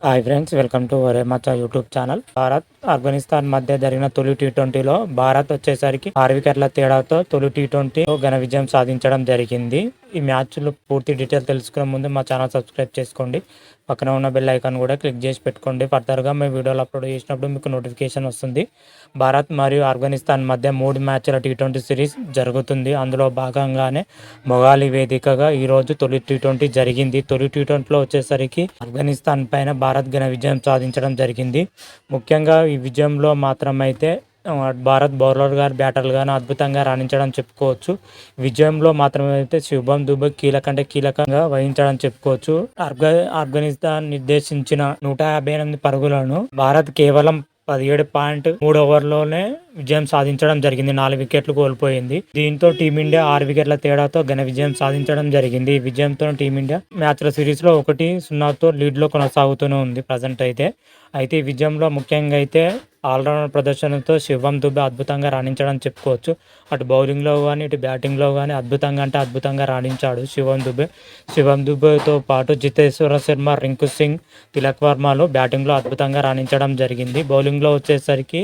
Hi friends, welcome to ఒరే మచ్చా YouTube channel. Bharat Afghanistan మధ్య జరిగిన తొలి టీ20లో భారత్ వచ్చేసరికి 6 వికెట్ల తేడాతో తొలి టీ20 ఘన విజయం సాధించడం జరిగింది. ఈ మ్యాచ్లో పూర్తి డీటెయిల్ తెలుసుకునే ముందు మా ఛానల్ సబ్స్క్రైబ్ చేసుకోండి. పక్కన ఉన్న బెల్ ఐకాన్ కూడా క్లిక్ చేసి పెట్టుకోండి. ఫర్దర్గా మేము వీడియోలు అప్లోడ్ చేసినప్పుడు మీకు నోటిఫికేషన్ వస్తుంది. భారత్ మరియు ఆఫ్ఘనిస్తాన్ మధ్య 3 మ్యాచ్ల టీ20 సిరీస్ జరుగుతుంది. అందులో భాగంగానే మొగాలి వేదికగా ఈరోజు తొలి టీ20 జరిగింది. తొలి టీ20లో వచ్చేసరికి ఆఫ్ఘనిస్తాన్ పైన భారత్ ఘన విజయం సాధించడం జరిగింది. ముఖ్యంగా ఈ విజయంలో మాత్రమైతే భారత్ బౌలర్ గారు బ్యాటర్లు గాను అద్భుతంగా రాణించడం చెప్పుకోవచ్చు. విజయంలో మాత్రమైతే శుభం దుబే కీలకంగా వహించడం చెప్పుకోవచ్చు. ఆఫ్ఘనిస్తాన్ నిర్దేశించిన 158 పరుగులను భారత్ కేవలం 17.3 ఓవర్లోనే విజయం సాధించడం జరిగింది. 4 వికెట్లు కోల్పోయింది. దీంతో టీమిండియా 6 వికెట్ల తేడాతో ఘన విజయం సాధించడం జరిగింది. ఈ విజయంతో టీమిండియా మ్యాచ్ల సిరీస్లో 1-0తో లీడ్లో కొనసాగుతూనే ఉంది ప్రజెంట్ అయితే. ఈ విజయంలో ముఖ్యంగా అయితే ఆల్రౌండర్ ప్రదర్శనతో శివం దుబే అద్భుతంగా రాణించడం చెప్పుకోవచ్చు. అటు బౌలింగ్లో కానీ ఇటు బ్యాటింగ్లో కానీ అద్భుతంగా రాణించాడు శివం దుబేతో పాటు జితేశ్వర శర్మ, రింకు సింగ్, తిలక్ వర్మలు బ్యాటింగ్లో అద్భుతంగా రాణించడం జరిగింది. బౌలింగ్లో వచ్చేసరికి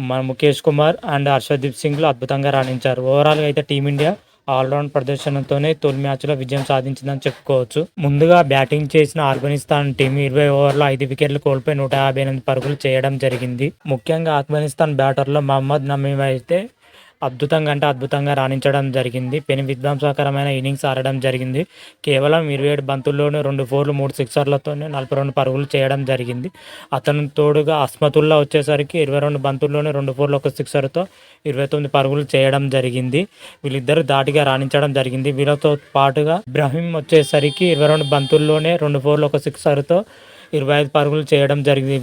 మన ముఖేష్ కుమార్ అండ్ హర్షదీప్ సింగ్లు అద్భుతంగా రాణించారు. ఓవరాల్గా అయితే టీమిండియా ఆల్రౌండ్ ప్రదర్శనతోనే తొలి మ్యాచ్లో విజయం సాధించిందని చెప్పుకోవచ్చు. ముందుగా బ్యాటింగ్ చేసిన ఆఫ్ఘనిస్తాన్ టీం 20 ఓవర్లో 5 వికెట్లు కోల్పోయి 158 పరుగులు చేయడం జరిగింది. ముఖ్యంగా ఆఫ్ఘనిస్తాన్ బ్యాటర్లో మహమ్మద్ నమీమ్ అయితే అద్భుతంగా రాణించడం జరిగింది. పెను విధ్వంసకరమైన ఇన్నింగ్స్ ఆడడం జరిగింది. కేవలం 27 బంతుల్లోనే 2 4లు 3 సిక్సర్లతోనే 42 పరుగులు చేయడం జరిగింది. అతను తోడుగా అస్మతుల్లా వచ్చేసరికి 22 బంతుల్లోనే 2 4లు 1 సిక్సర్తో 29 పరుగులు చేయడం జరిగింది. వీళ్ళిద్దరు ధాటిగా రాణించడం జరిగింది. వీళ్ళతో పాటుగా ఇబ్రాహీం వచ్చేసరికి 22 బంతుల్లోనే 2 4లు 1 సిక్సర్తో 25 పరుగులు చేయడం జరిగింది.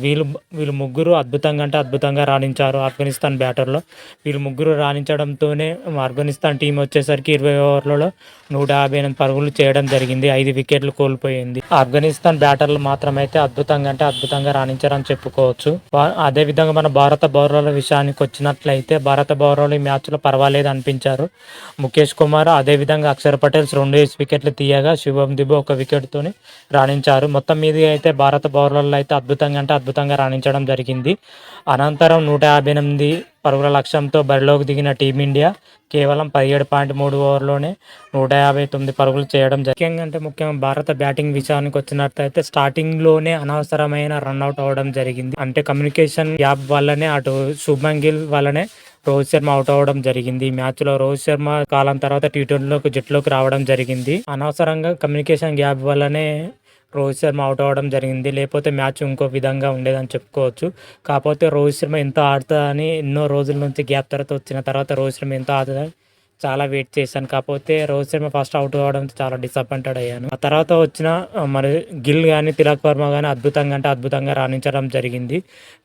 వీళ్ళు ముగ్గురు అద్భుతంగా రాణించారు. ఆఫ్ఘనిస్తాన్ బ్యాటర్లో వీళ్ళు ముగ్గురు రాణించడంతోనే ఆఫ్ఘనిస్తాన్ టీం వచ్చేసరికి 20 ఓవర్లలో 158 పరుగులు చేయడం జరిగింది. 5 వికెట్లు కోల్పోయింది. ఆఫ్ఘనిస్తాన్ బ్యాటర్లు మాత్రమైతే అద్భుతంగా రాణించారని చెప్పుకోవచ్చు. అదేవిధంగా మన భారత బౌలర్ల విషయానికి వచ్చినట్లయితే భారత బౌలర్లు ఈ మ్యాచ్లో పర్వాలేదు అనిపించారు. ముఖేష్ కుమార్ అదేవిధంగా అక్షర్ పటేల్ 2 వికెట్లు తీయగా శుభం దుబే 1 వికెట్తోని రాణించారు. మొత్తం మీద అయితే భారత బౌలర్లు అయితే అద్భుతంగా రాణించడం జరిగింది. అనంతరం 158 పరుగుల లక్ష్యంతో బరిలోకి దిగిన టీమిండియా కేవలం 17.3 ఓవర్లోనే 159 పరుగులు చేయడం జరిగింది. ముఖ్యంగా భారత బ్యాటింగ్ విషయానికి వచ్చినట్లయితే స్టార్టింగ్లోనే అనవసరమైన రన్అట్ అవ్వడం జరిగింది. అంటే కమ్యూనికేషన్ గ్యాప్ వల్లనే అటు శుభ్మన్ గిల్ వల్లనే రోహిత్ శర్మ అవుట్ అవ్వడం జరిగింది. ఈ మ్యాచ్లో రోహిత్ శర్మ కాలం తర్వాత టీ20లోకి జట్టులోకి రావడం జరిగింది. అనవసరంగా కమ్యూనికేషన్ గ్యాప్ వల్లనే రోహిత్ శర్మ అవుట్ అవ్వడం జరిగింది. లేకపోతే మ్యాచ్ ఇంకో విధంగా ఉండేదని చెప్పుకోవచ్చు. కాకపోతే రోహిత్ శర్మ ఎంత ఆడుతా అని ఎన్నో రోజుల నుంచి గ్యాప్ వచ్చిన తర్వాత రోహిత్ శర్మ ఎంత ఆడుతుందని చాలా వెయిట్ చేశాను. కాకపోతే రోహిత్ శర్మ ఫస్ట్ అవుట్ అవ్వడంతో చాలా డిసప్పాయింటెడ్ అయ్యాను. ఆ తర్వాత వచ్చిన మరి గిల్ కానీ తిలక్ వర్మ కానీ అద్భుతంగా రాణించడం జరిగింది.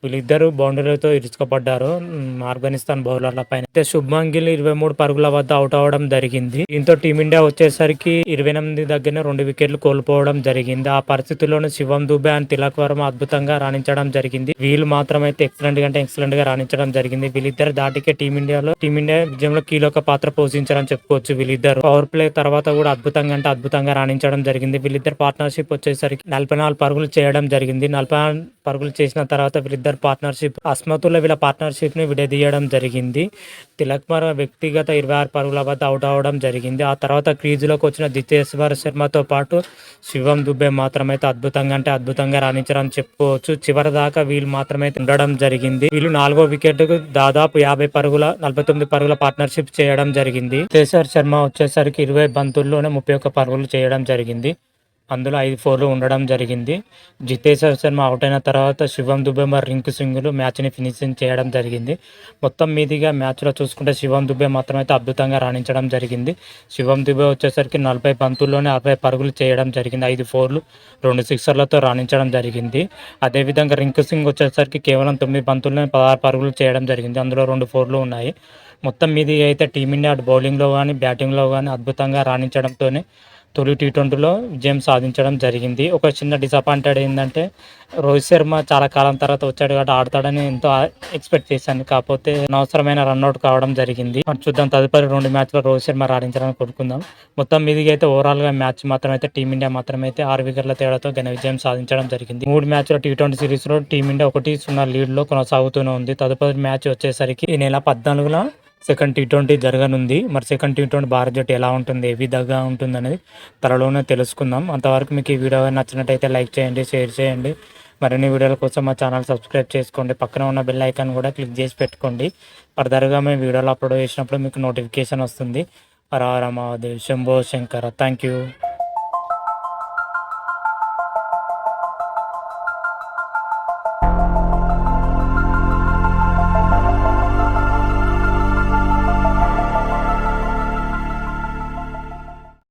వీళ్ళిద్దరూ బౌండరీలతో ఇరుచుకోపడ్డారు ఆఫ్ఘనిస్తాన్ బౌలర్ల పైన. అయితే శుభ్మన్ గిల్ 23 పరుగుల వద్ద అవుట్ అవ్వడం జరిగింది. దీంతో టీమిండియా వచ్చేసరికి 28 దగ్గర 2 వికెట్లు కోల్పోవడం జరిగింది. ఆ పరిస్థితుల్లోనే శివం దుబే అండ్ తిలక్ వర్మ అద్భుతంగా రాణించడం జరిగింది. వీళ్ళు మాత్రమైతే ఎక్సలెంట్ గా రాణించడం జరిగింది. వీళ్ళిద్దరు దాటికే టీమిండియా విజయంలో కీలక పాత్ర పోషించారని చెప్పుకోవచ్చు. వీళ్ళిద్దరు పవర్ ప్లే తర్వాత కూడా అద్భుతంగా రాణించడం జరిగింది. వీళ్ళిద్దరు పార్ట్నర్షిప్ వచ్చేసరికి 44 పరుగులు చేయడం జరిగింది. 44 పరుగులు చేసిన తర్వాత వీళ్ళిద్దరు పార్ట్నర్షిప్ అస్మతుల్లా వీళ్ళ పార్ట్నర్షిప్ ని విడదీయడం జరిగింది. తిలక్ వర్మ వ్యక్తిగత 26 పరుగుల వద్ద అవుట్ అవ్వడం జరిగింది. ఆ తర్వాత క్రీజులోకి వచ్చిన జితేశ్వర్ శర్మతో పాటు శివం దుబే మాత్రమైతే అద్భుతంగా రాణించారని చెప్పుకోవచ్చు. చివరి దాకా వీళ్ళు మాత్రమైతే ఉండడం జరిగింది. వీళ్ళు 4వ వికెట్ కు దాదాపు 49 పరుగుల పార్ట్నర్షిప్ చేయడం జరిగింది. జితేశ్వర్ శర్మ వచ్చేసరికి 20 బంతుల్లోనే 31 పరుగులు చేయడం జరిగింది. అందులో 5 4లు ఉండడం జరిగింది. జితేశ్వర్ శర్మ అవుట్ అయిన తర్వాత శివం దుబే మరియు రింకు సింగ్లు మ్యాచ్ని ఫినిషింగ్ చేయడం జరిగింది. మొత్తం మీదిగా మ్యాచ్లో చూసుకుంటే శివం దుబే మాత్రమైతే అద్భుతంగా రాణించడం జరిగింది. శివం దుబే వచ్చేసరికి 40 బంతుల్లోనే 60 పరుగులు చేయడం జరిగింది. 5 4లు 2 సిక్సర్లతో రాణించడం జరిగింది. అదేవిధంగా రింకు సింగ్ వచ్చేసరికి కేవలం 9 బంతుల్లోనే 16 పరుగులు చేయడం జరిగింది. అందులో 2 4లు ఉన్నాయి. మొత్తం మీది అయితే టీమిండియా అటు బౌలింగ్లో కానీ బ్యాటింగ్లో కానీ అద్భుతంగా రాణించడంతోనే తొలి టీ20లో విజయం సాధించడం జరిగింది. ఒక చిన్న డిసప్పాయింటెడ్ ఏంటంటే రోహిత్ శర్మ చాలా కాలం తర్వాత వచ్చాడు కాబట్టి ఆడతాడని ఎంతో ఎక్స్పెక్ట్ చేశాను. కాకపోతే అనవసరమైన రన్అట్ కావడం జరిగింది. మరి చూద్దాం తదుపరి 2 మ్యాచ్లో రోహిత్ శర్మ రాణించాలని కోరుకుందాం. మొత్తం మీదికి అయితే ఓవరాల్గా మ్యాచ్ మాత్రమైతే టీమిండియా మాత్రమైతే 6 వికెట్ల తేడాతో ఘన విజయం సాధించడం జరిగింది. 3 మ్యాచ్ల టీ20 సిరీస్లో టీమిండియా 1-0 లీడ్లో కొనసాగుతూనే ఉంది. తదుపరి మ్యాచ్ వచ్చేసరికి ఈ నెల 14న సెకండ్ టీ20 జరగనుంది. మరి సెకండ్ టీ20 భారత్ జట్టు ఎలా ఉంటుంది, ఏ విధంగా ఉంటుంది అనేది త్వరలోనే తెలుసుకుందాం. అంతవరకు మీకు ఈ వీడియో నచ్చినట్టయితే లైక్ చేయండి, షేర్ చేయండి. మరిన్ని వీడియోల కోసం మా ఛానల్ సబ్స్క్రైబ్ చేసుకోండి. పక్కన ఉన్న బెల్ ఐకాన్ కూడా క్లిక్ చేసి పెట్టుకోండి. ఫర్దర్గా మేము వీడియోలు అప్లోడ్ చేసినప్పుడు మీకు నోటిఫికేషన్ వస్తుంది. హర హర మహాదేవ్, శంభో శంకర. Thank you.